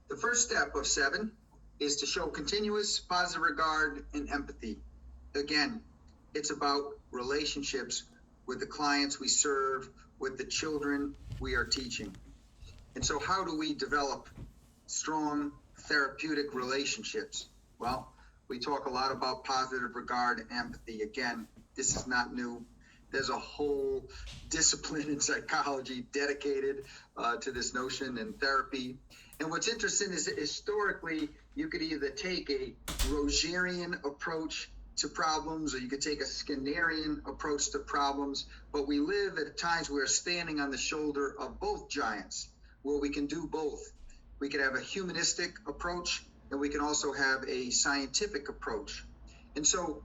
The first step of 7 is to show continuous positive regard and empathy. Again, it's about relationships with the clients we serve, with the children we are teaching. And so how do we develop strong therapeutic relationships? Well, we talk a lot about positive regard and empathy. Again, this is not new. There's a whole discipline in psychology dedicated to this notion in therapy. And what's interesting is that historically, you could either take a Rogerian approach to problems, or you could take a Skinnerian approach to problems. But we live at times where we're standing on the shoulder of both giants, where we can do both. We could have a humanistic approach, and we can also have a scientific approach. And so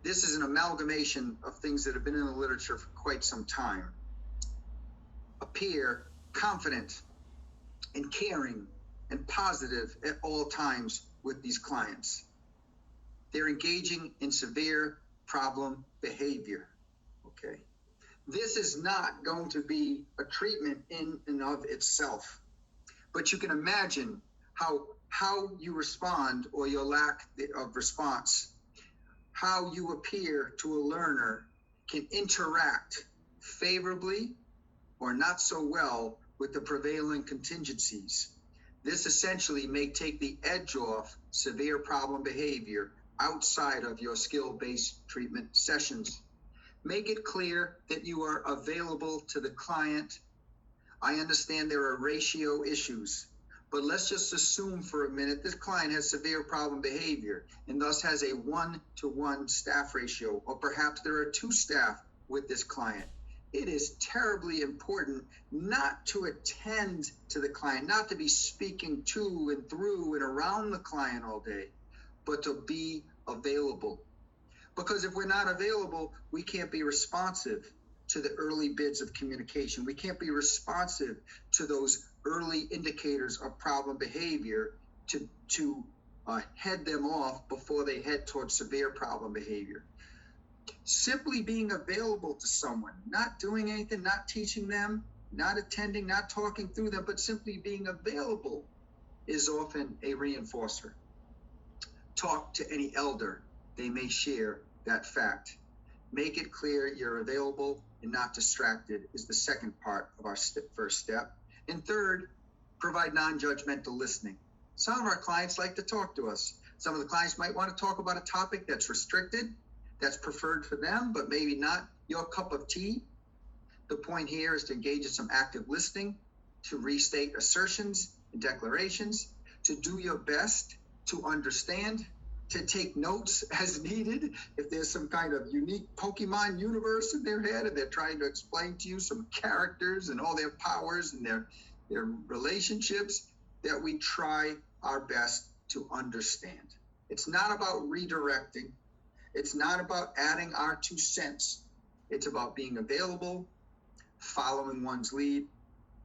this is an amalgamation of things that have been in the literature for quite some time. Appear confident and caring and positive at all times with these clients. They're engaging in severe problem behavior, okay? This is not going to be a treatment in and of itself, but you can imagine how you respond, or your lack of response, how you appear to a learner can interact favorably or not so well with the prevailing contingencies. This essentially may take the edge off severe problem behavior outside of your skill-based treatment sessions. Make it clear that you are available to the client. I understand there are ratio issues, but let's just assume for a minute this client has severe problem behavior and thus has a 1-to-1 staff ratio, or perhaps there are 2 staff with this client. It is terribly important not to attend to the client, not to be speaking to and through and around the client all day, but to be available. Because if we're not available, we can't be responsive to the early bids of communication. We can't be responsive to those early indicators of problem behavior to head them off before they head towards severe problem behavior. Simply being available to someone, not doing anything, not teaching them, not attending, not talking through them, but simply being available is often a reinforcer. Talk to any elder. They may share that fact. Make it clear you're available and not distracted is the second part of our first step. And third, provide non-judgmental listening. Some of our clients like to talk to us. Some of the clients might want to talk about a topic that's restricted, that's preferred for them, but maybe not your cup of tea. The point here is to engage in some active listening, to restate assertions and declarations, to do your best to understand, to take notes as needed. If there's some kind of unique Pokemon universe in their head and they're trying to explain to you some characters and all their powers and their relationships, that we try our best to understand. It's not about redirecting. It's not about adding our 2 cents. It's about being available, following one's lead,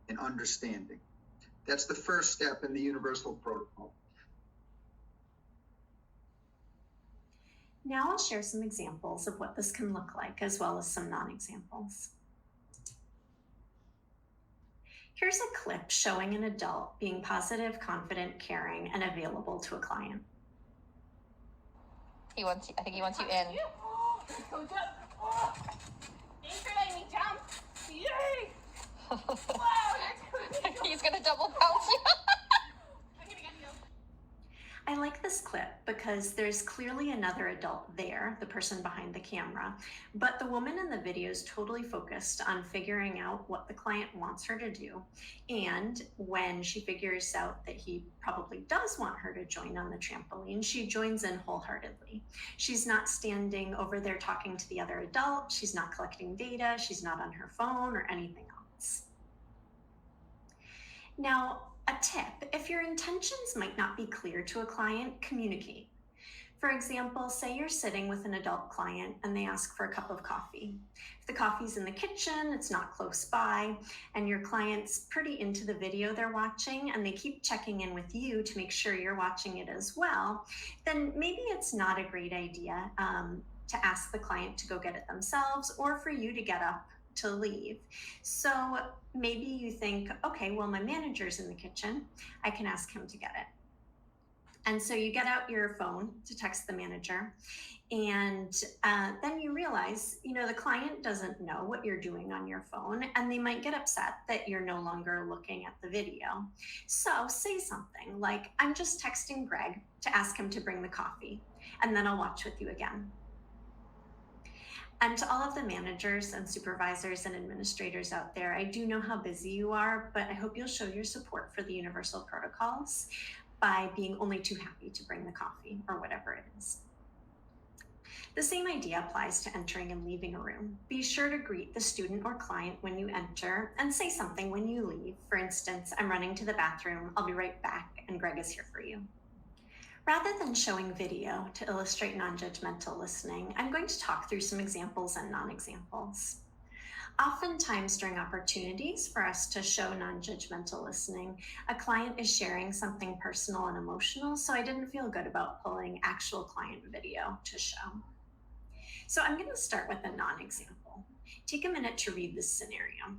and understanding. That's the first step in the universal protocol. Now I'll share some examples of what this can look like, as well as some non-examples. Here's a clip showing an adult being positive, confident, caring, and available to a client. I think he wants you in. Go jump! Oh. Thanks for letting me jump! Yay! Wow, you're doing He's gonna double bounce you. I'm gonna get you. I like this clip because there's clearly another adult there, the person behind the camera, but the woman in the video is totally focused on figuring out what the client wants her to do. And when she figures out that he probably does want her to join on the trampoline, she joins in wholeheartedly. She's not standing over there talking to the other adult. She's not collecting data. She's not on her phone or anything else. Now, a tip: if your intentions might not be clear to a client, communicate. For example, say you're sitting with an adult client and they ask for a cup of coffee. If the coffee's in the kitchen, it's not close by, and your client's pretty into the video they're watching and they keep checking in with you to make sure you're watching it as well, then maybe it's not a great idea to ask the client to go get it themselves, or for you to get up to leave. So maybe you think, okay, well, my manager's in the kitchen. I can ask him to get it. And so you get out your phone to text the manager, and then you realize, the client doesn't know what you're doing on your phone, and they might get upset that you're no longer looking at the video. So say something like, I'm just texting Greg to ask him to bring the coffee, and then I'll watch with you again. And to all of the managers and supervisors and administrators out there, I do know how busy you are, but I hope you'll show your support for the universal protocols by being only too happy to bring the coffee or whatever it is. The same idea applies to entering and leaving a room. Be sure to greet the student or client when you enter and say something when you leave. For instance, I'm running to the bathroom, I'll be right back, and Greg is here for you. Rather than showing video to illustrate non-judgmental listening, I'm going to talk through some examples and non-examples. Oftentimes during opportunities for us to show non-judgmental listening, a client is sharing something personal and emotional, so I didn't feel good about pulling actual client video to show. So I'm going to start with a non-example. Take a minute to read this scenario.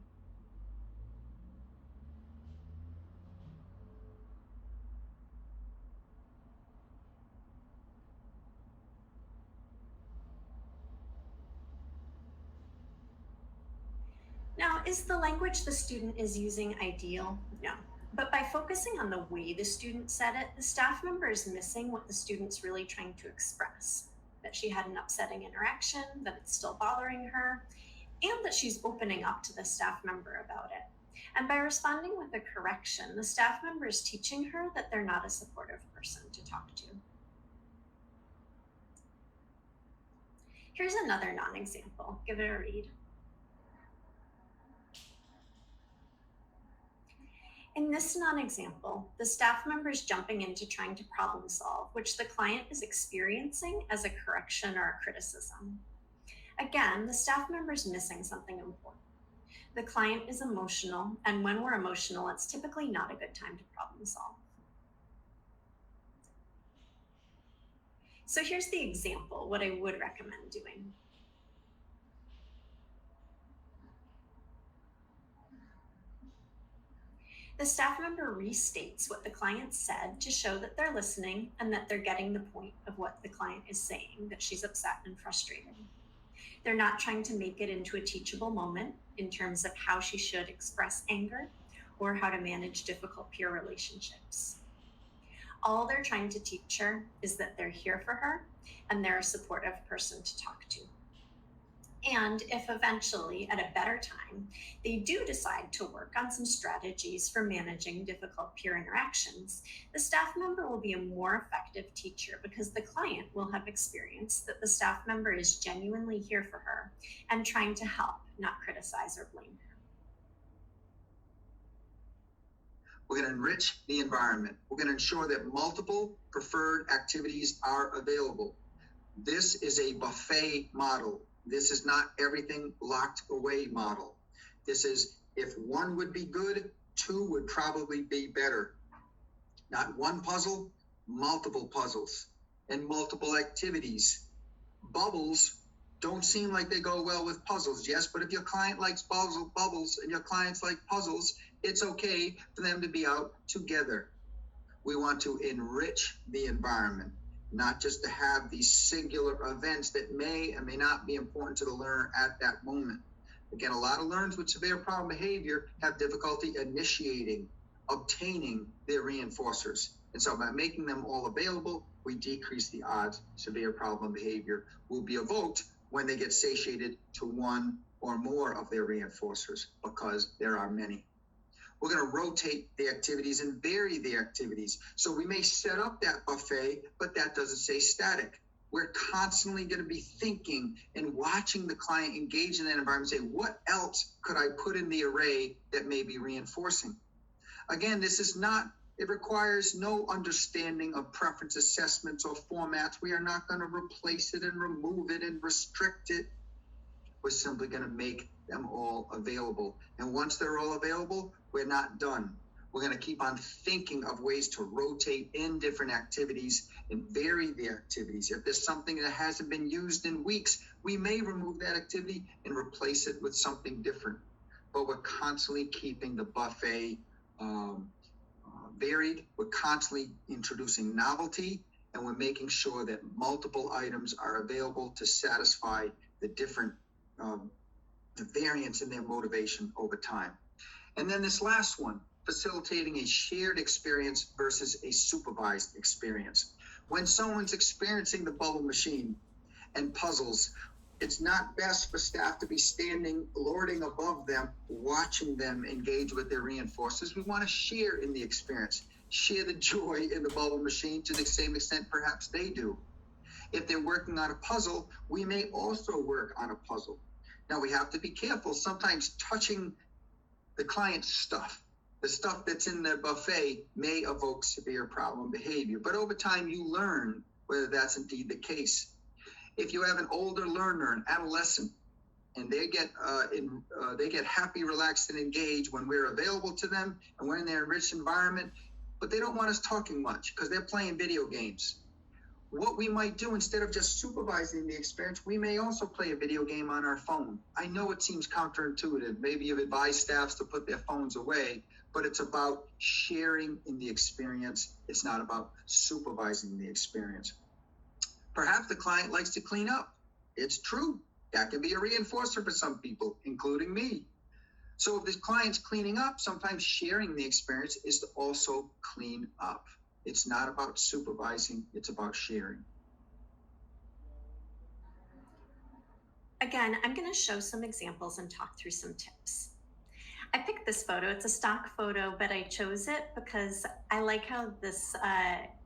Now, is the language the student is using ideal? No. But by focusing on the way the student said it, the staff member is missing what the student's really trying to express. That she had an upsetting interaction, that it's still bothering her, and that she's opening up to the staff member about it. And by responding with a correction, the staff member is teaching her that they're not a supportive person to talk to. Here's another non-example. Give it a read. In this non-example, the staff member is jumping into trying to problem solve, which the client is experiencing as a correction or a criticism. Again, the staff member is missing something important. The client is emotional, and when we're emotional, it's typically not a good time to problem solve. So here's the example, what I would recommend doing. The staff member restates what the client said to show that they're listening and that they're getting the point of what the client is saying, that she's upset and frustrated. They're not trying to make it into a teachable moment in terms of how she should express anger or how to manage difficult peer relationships. All they're trying to teach her is that they're here for her and they're a supportive person to talk to. And if eventually, at a better time, they do decide to work on some strategies for managing difficult peer interactions, the staff member will be a more effective teacher because the client will have experienced that the staff member is genuinely here for her and trying to help, not criticize or blame her. We're going to enrich the environment. We're going to ensure that multiple preferred activities are available. This is a buffet model. This is not everything locked away model. This is, if one would be good, two would probably be better. Not one puzzle, multiple puzzles and multiple activities. Bubbles don't seem like they go well with puzzles, yes, but if your client likes bubbles and your clients like puzzles, it's okay for them to be out together. We want to enrich the environment, not just to have these singular events that may and may not be important to the learner at that moment. Again, a lot of learners with severe problem behavior have difficulty initiating, obtaining their reinforcers. And so by making them all available, we decrease the odds severe problem behavior will be evoked when they get satiated to one or more of their reinforcers, because there are many. We're going to rotate the activities and vary the activities. So we may set up that buffet, but that doesn't stay static. We're constantly going to be thinking and watching the client engage in that environment, say, what else could I put in the array that may be reinforcing? Again, it requires no understanding of preference assessments or formats. We are not going to replace it and remove it and restrict it. We're simply going to make them all available. And once they're all available, we're not done. We're going to keep on thinking of ways to rotate in different activities and vary the activities. If there's something that hasn't been used in weeks, we may remove that activity and replace it with something different. But we're constantly keeping the buffet varied. We're constantly introducing novelty, and we're making sure that multiple items are available to satisfy the different the variance in their motivation over time. And then this last one, facilitating a shared experience versus a supervised experience. When someone's experiencing the bubble machine and puzzles, it's not best for staff to be standing, lording above them, watching them engage with their reinforcers. We want to share in the experience, share the joy in the bubble machine to the same extent perhaps they do. If they're working on a puzzle, we may also work on a puzzle. Now we have to be careful. Sometimes touching the client's stuff, the stuff that's in the buffet, may evoke severe problem behavior. But over time, you learn whether that's indeed the case. If you have an older learner, an adolescent, and they get happy, relaxed, and engaged when we're available to them and we're in their enriched environment, but they don't want us talking much because they're playing video games. What we might do, instead of just supervising the experience, we may also play a video game on our phone. I know it seems counterintuitive. Maybe you've advised staffs to put their phones away, but it's about sharing in the experience. It's not about supervising the experience. Perhaps the client likes to clean up. It's true. That can be a reinforcer for some people, including me. So if the client's cleaning up, sometimes sharing the experience is to also clean up. It's not about supervising, it's about sharing. Again, I'm going to show some examples and talk through some tips. I picked this photo. It's a stock photo, but I chose it because I like how this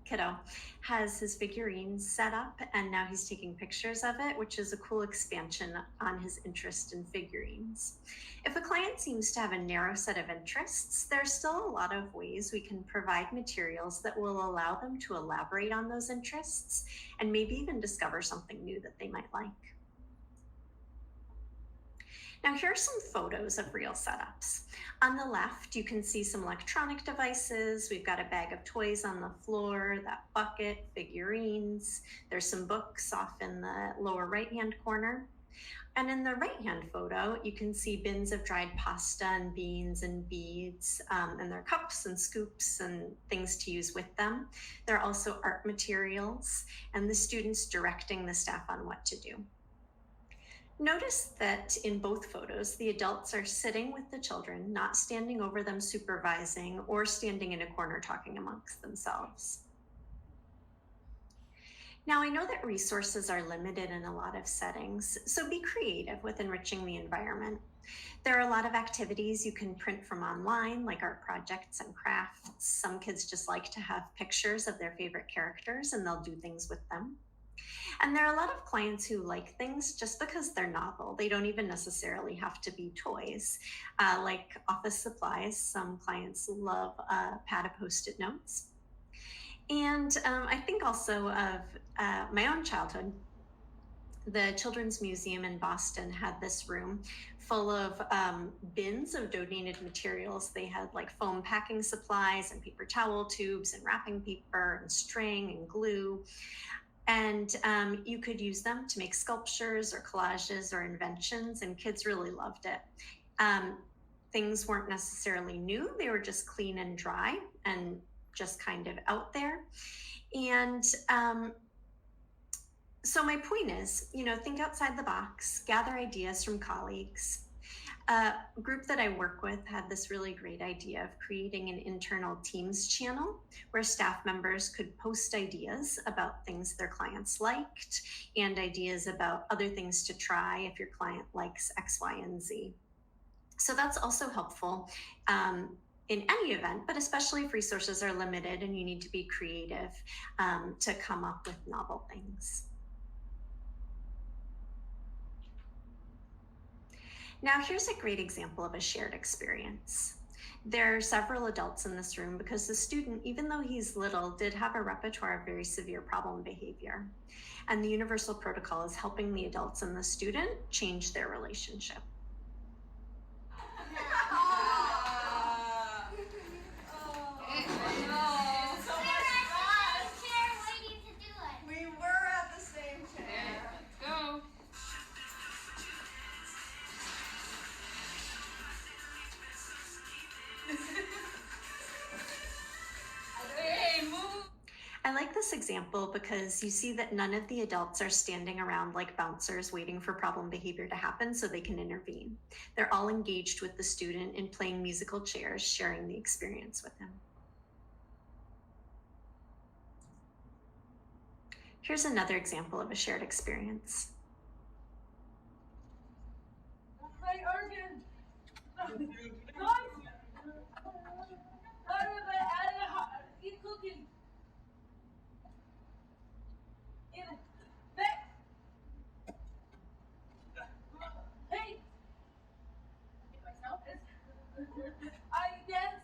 kiddo has his figurines set up, and now he's taking pictures of it, which is a cool expansion on his interest in figurines. If a client seems to have a narrow set of interests, there's still a lot of ways we can provide materials that will allow them to elaborate on those interests and maybe even discover something new that they might like. Now, here are some photos of real setups. On the left, you can see some electronic devices. We've got a bag of toys on the floor, that bucket, figurines. There's some books off in the lower right-hand corner. And in the right-hand photo, you can see bins of dried pasta and beans and beads, and there are cups and scoops and things to use with them. There are also art materials and the students directing the staff on what to do. Notice that in both photos, the adults are sitting with the children, not standing over them supervising or standing in a corner talking amongst themselves. Now, I know that resources are limited in a lot of settings, so be creative with enriching the environment. There are a lot of activities you can print from online, like art projects and crafts. Some kids just like to have pictures of their favorite characters and they'll do things with them. And there are a lot of clients who like things just because they're novel. They don't even necessarily have to be toys. Like office supplies, some clients love a pad of Post-it notes. And I think also of my own childhood. The Children's Museum in Boston had this room full of bins of donated materials. They had like foam packing supplies and paper towel tubes and wrapping paper and string and glue. And you could use them to make sculptures or collages or inventions, and kids really loved it. Things weren't necessarily new. They were just clean and dry and just kind of out there. And so my point is, think outside the box, gather ideas from colleagues. A group that I work with had this really great idea of creating an internal Teams channel where staff members could post ideas about things their clients liked and ideas about other things to try if your client likes X, Y, and Z. So that's also helpful in any event, but especially if resources are limited and you need to be creative to come up with novel things. Now, here's a great example of a shared experience. There are several adults in this room because the student, even though he's little, did have a repertoire of very severe problem behavior. And the universal protocol is helping the adults and the student change their relationship. this example because you see that none of the adults are standing around like bouncers waiting for problem behavior to happen so they can intervene. They're all engaged with the student in playing musical chairs, sharing the experience with him. Here's another example of a shared experience. My organ. Eat cooking. Hey. Myself? I dance